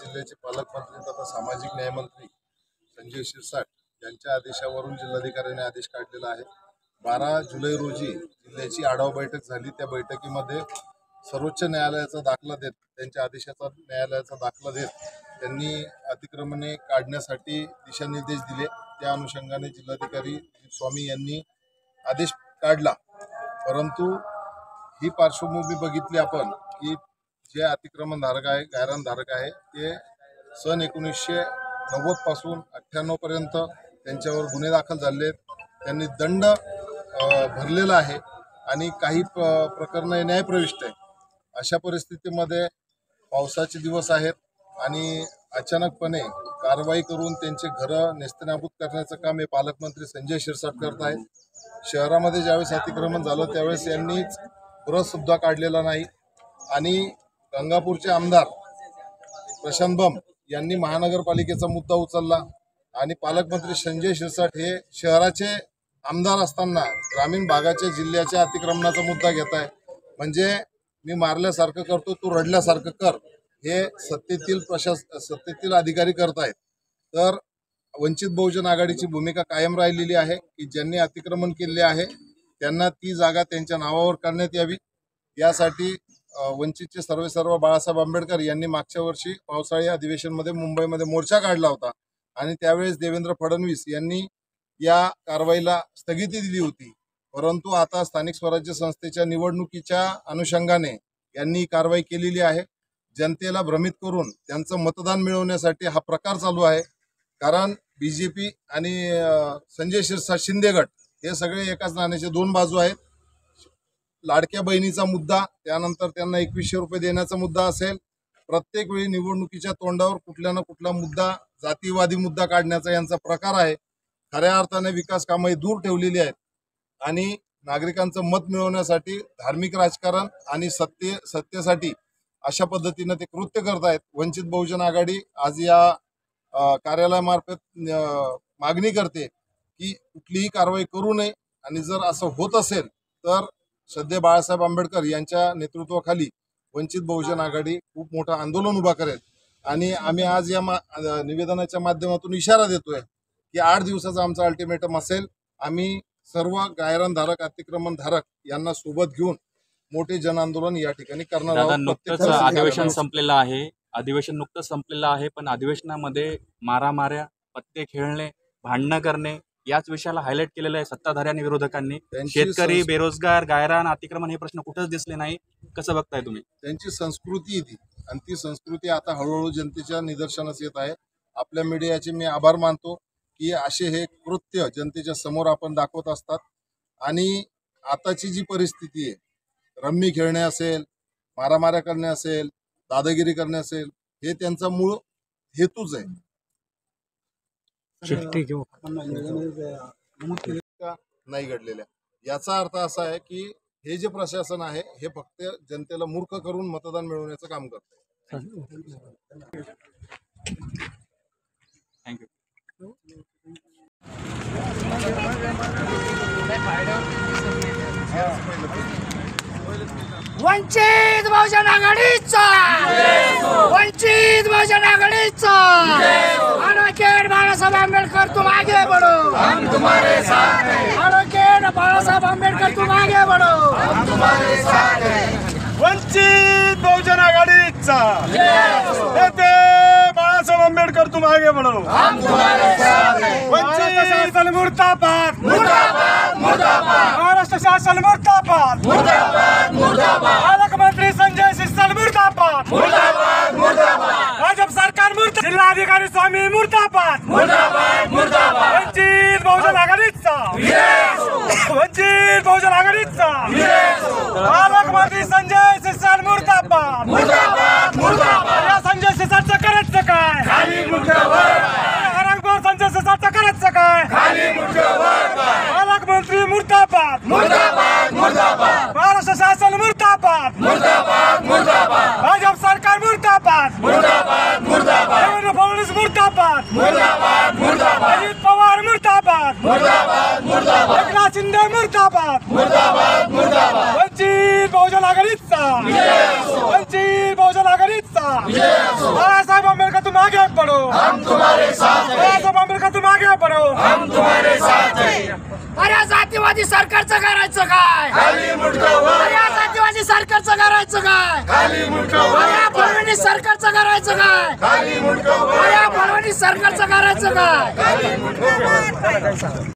जिल्ह्याचे पालकमंत्री तथा सामाजिक न्याय मंत्री संजय शिरसाट यांच्या आदेशावरून जिल्हाधिकाऱ्यांनी आदेश काढलेला आहे। 12 जुलै रोजी जिल्ह्याची आढावा बैठक झाली। त्या बैठकीमध्ये सर्वोच्च न्यायालयाचा दाखला देत, त्यांच्या आदेशाचा न्यायालयाचा दाखला देत त्यांनी अतिक्रमणे काढण्यासाठी दिशानिर्देश दिले। त्या अनुषंगाने जिल्हाधिकारी स्वामी यांनी आदेश काढला। परंतु ही पार्श्वभूमी बघितली आपण की जे अतिक्रमण धारक आहे, गायरान धारक आहे, ते सन 1990 पासून 98 पर्यंत त्यांच्यावर गुन्हे दाखल झाले, त्यांनी दंड भरलेला आहे आणि काही प्रकरणे न्यायप्रविष्ट आहे। अशा परिस्थितीमध्ये पावसाचे दिवस आहेत आणि अचानकपणे कारवाई करून त्यांचे घरं नेस्तनाबूत करण्याचं काम हे पालकमंत्री संजय शिरसाट करत आहेत। शहरामध्ये ज्यावेळेस अतिक्रमण झालं त्यावेळेस यांनीच सुद्धा काढलेला नाही आणि गंगापूरचे आमदार प्रशांत बंब यांनी महानगरपालिकेचा मुद्दा उचलला आणि पालकमंत्री संजय शिरसाट हे शहराचे आमदार असताना ग्रामीण भागाच्या जिल्ह्याच्या अतिक्रमणाचा मुद्दा घेत आहे। म्हणजे मी मारल्यासारखं करतो, तू रडल्यासारखं कर, हे सत्तेतील अधिकारी करत आहेत। तर वंचित बहुजन आघाडीची भूमिका कायम राहिलेली आहे की ज्यांनी अतिक्रमण केले आहे त्यांना ती जागा त्यांच्या नावावर करण्यात यावी। यासाठी वंचितचे सर्व बाळासाहेब आंबेडकर यांनी मागच्या वर्षी पावसाळी अधिवेशनमध्ये मुंबईमध्ये मोर्चा काढला होता आणि त्यावेळेस देवेंद्र फडणवीस यांनी या कारवाईला स्थगिती दिली होती। परंतु आता स्थानिक स्वराज्य संस्थेच्या निवडणुकीच्या अनुषंगाने यांनी कारवाई केलेली आहे। जनतेला भ्रमित करून त्यांचं मतदान मिळवण्यासाठी हा प्रकार चालू आहे। कारण बीजेपी आणि संजय शिरसाट शिंदे गट हे सगळे एकाच नाण्याचे दोन बाजू आहेत। लाडक्या बहिणीचा मुद्दा, त्यानंतर त्यांना 2100 रुपये देण्याचा मुद्दा असेल, प्रत्येक वेळी निवडणुकीच्या तोंडावर कुठला ना कुठला मुद्दा, जातीवादी मुद्दा काढण्याचा यांचा प्रकार आहे। खऱ्या अर्थाने विकास कामे दूर ठेवलेली आहेत आणि नागरिकांचं मत मिळवण्यासाठी धार्मिक राजकारण आणि सत्तेसाठी अशा पद्धतीने ते कृत्य करत आहेत। वंचित बहुजन आघाडी आज या कार्यालयामार्फत मागणी करते की कुठलीही कारवाई करू नये आणि जर असं होत असेल तर सध्या बाळासाहेब आंबेडकर यांच्या नेतृत्वाखाली वंचित बहुजन आघाडी खूप मोठं आंदोलन उभा करेल। आणि आम्ही आज या निवेदनाच्या माध्यमातून इशारा देतोय की 8 दिवसाचा आमचा अल्टिमेटम असेल। आम्ही सर्व गायरान धारक, अतिक्रमण धारक यांना सोबत घेऊन मोठे जन आंदोलन या ठिकाणी करणार आहोत। नुकतंच अधिवेशन नुकतंच संपलेलं आहे, पण अधिवेशनामध्ये मारामाऱ्या, पत्ते खेळणे, भांडणं करणे याच विषयाला हायलाइट केलेलं आहे सत्ताधारी आणि विरोधकांनी। शेतकरी, बेरोजगार, गायरान, अतिक्रमण हे प्रश्न कुठंच दिसले नाही। कसं बघताय तुम्ही? त्यांची संस्कृती ती आणि ती संस्कृती आता हळूहळू जनतेच्या निदर्शनास येत आहे। आपल्या मीडियाचे मी आभार मानतो की असे हे कृत्य जनतेच्या समोर आपण दाखवत असतात। आणि आताची जी परिस्थिती आहे, रम्मी खेळणे असेल, मारामाऱ्या करणे असेल, दादागिरी करणे असेल, हे त्यांचा मूळ हेतूच आहे। नाही घडलेल्या याचा अर्थ असा आहे की हे जे प्रशासन आहे हे फक्त जनतेला मूर्ख करून मतदान मिळवण्याचं काम करत आहे। थँक्यू। वंचित बहुजन आघाडीचा, वंचित बहुजन आघाडीचा, ॲडव्होकेट बाळासाहेब आंबेडकर तुम आगे बढ़ो, हम तुम्हारे साथ हैं। ॲडव्होकेट बाळासाहेब आंबेडकर तुम आगे बढ़ो, हम तुम्हारे साथ हैं। वंचित बहुजन आघाडीचा नेते बाळासाहेब आंबेडकर तुम आगे बढ़ो, हम तुम्हारे साथ हैं। वंचित शासन मुर्दाबाद, मुर्दाबाद, मुर्दाबाद, महाराष्ट्र शासन मुर्दाबाद, मुर्दाबाद, मुर्दाबाद, पालकमंत्री संजय शिरसाट मुर्दाबाद, मुर्दाबाद, मुर्दाबाद, भाजप सरकार मुर्दाबाद, जिल्हाधिकारी स्वामी मुर्दाबाद, मुर्दाबाद, मुर्दाबाद, वंचित बहुजन आघाडीचा, वंचित बहुजन आघाडीचा, पालकमंत्री संजय शिरसाट मुर्दाबाद, मुर्दाबाद, मुर्दाबाद, या संजय शिरसाटचं करायचं काय? खाली मुर्दाबाद, हरणखोर संजय शिरसाटचं करायचं काय? खाली मुर्दाबाद, पालकमंत्री मुर्दाबाद, मुर्दाबाद, मुर्दाबाद, महाराष्ट्र शासन मुर्दाबाद, मुर्दाबाद, मुर्दाबाद, भाजप सरकार मुर्दाबाद, मुर्दाबाद, मुर्दाबाद, देवेंद्र फडणवीस मुर्दाबाद, मुर्दाबाद, मुर्दाबाद, अजित पवार मुर्दाबाद, मुर्दाबाद, मुर्दाबाद, एकनाथ शिंदे मुर्दाबाद, मुर्दाबाद, मुर्दाबाद, वंचित बहुजन आघाडीचा, वंचित बहुजन आघाडीचा, बाळासाहेब आंबेडकर बढ़ो, हम तुम्हारे साथ हैं। बाळासाहेब आंबेडकर तुम आगे बढ़ो, हम तुम्हारे साथ हैं। अरे जातीवादी सरकारचं करायचं काय? खाली मुंडकं वर, अरे सरकारचं करायचं काय? खाली मुंडकं वर, अरे फडणवीस सरकारचं करायचं काय? खाली मुंडकं वर, अरे फडणवीस सरकारचं करायचं काय? खाली मुंडकं वर.